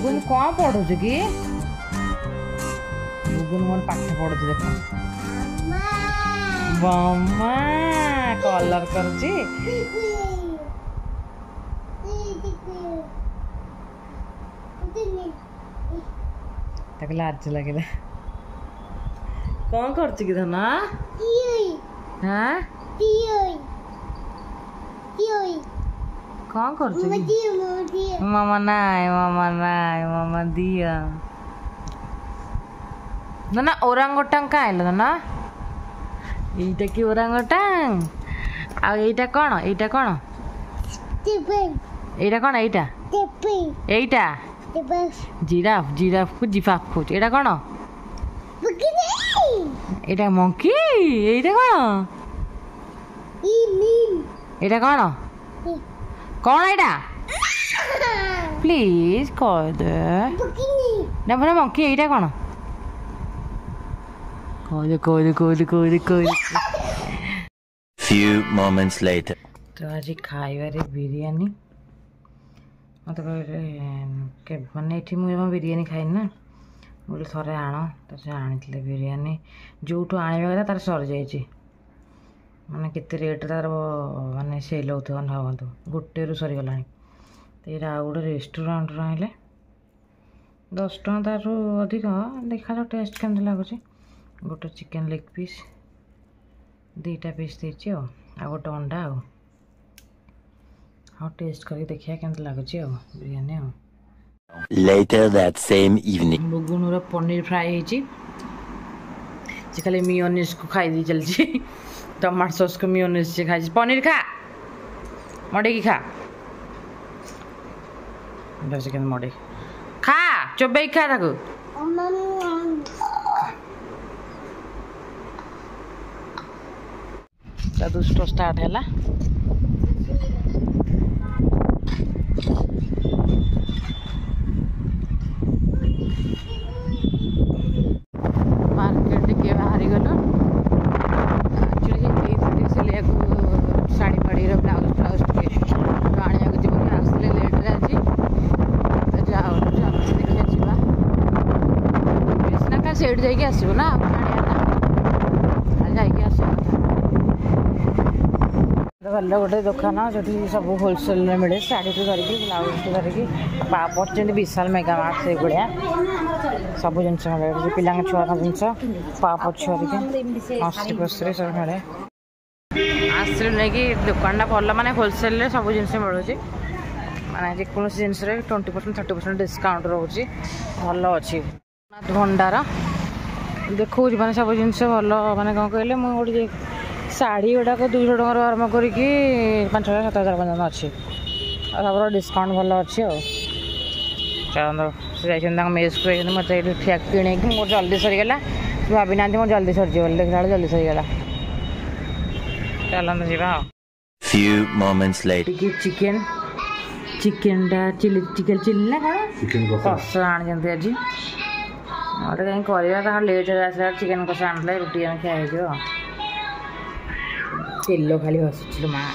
बुगुन कौन पढ़ु कि बुगुन मन पाठ पढ़ु देख मम्मा कलर करुची लाज लगे कौन कर धना हाँ कौन कर मामा मामा दिया ना ओरांगोटांग का आइल ना এইটা কি ওরাঙ্গটাং আর এইটা কোন এইটা কোন এইটা কোন এইটা এইটা জিরাফ জিরাফ কু জিরাফ খুঁজ এটা কোন এটা মঙ্কি এইটা কোন এটা কোন কোন এটা প্লিজ কই দে না বড় মঙ্কি এইটা কোন Few moments later. तो आज खाइबारे बिरयानी मत मैंने ये मुझे बिरयानी खाई ना बोले थोड़े आण तो से आनी बिरयानी जो आने कथा तार सरी जाइए मैंने केते रेट तार मानने सेल हो भावतु गोटे रु सरीगला तो ये आउ गोटे रेस्टोरेंट आइले 10 टଙ୍କା तार अधिक देखा जाओ टेस्ट केमती लगुच गोटे चिकेन लेग पीस 2टा पीस देती आ गोटे अंडा हाँ टेस्ट करके देखिए केमती लगुच biryani Later that same evening. बुगुनूर पनीर फ्राई होती खाली मियोनीज को खाई दी चलती टमाटो सॉस को मियोनीज से खाई पनीर खा मडे की खा चिकेन मडे खा चोबे खा ताको दुष्ट स्टार्ट है मार्केट के बाहर गलु एक्चुअली सिलिया शाढ़ी फाड़ी ब्लाउज फ्लाउज आने जीव आसले लेट्रे आज तो जाओ देखिए सीना का सेठ जाइए आसो ना जाइए आस गल गोटे दुकान जो सब होलसेल मिले शाढ़ी टू धरिकी ब्लाउज टू धरिकी पड़ते विशाल मेगा मार्ट से भाया सब जिन मिले पिला छुआ जिनस पापड़ छुआ 80% सब मिले आसले नहीं कि दुकान भल माने होलसेल सब जिन मिलूँ माने जेको जिनस 20% 30% डिस्काउंट रोचे भल अच्छी भंडार देखो मैंने सब जिन भल माने कौन कहले मुझे शाढ़ी गुड़ाक 200 टकर आरम्भ करके 5000 7000 पर्यटन अच्छी सब डिस्काउंट भल अच्छी चलो से मेस को मत ठिया किणी मोर जल्दी सरीगला भाभी ना मोर जल्दी सरीज देखा जल्दी सरीगला चलते जा Few moments later. Chicken chicken chilli chicken chilli ना कौन कषा आनी आज गोटे कहीं करवा लेट आसा चिकेन कषा आनी रुटी खाई तेल खाली हसुचल माँ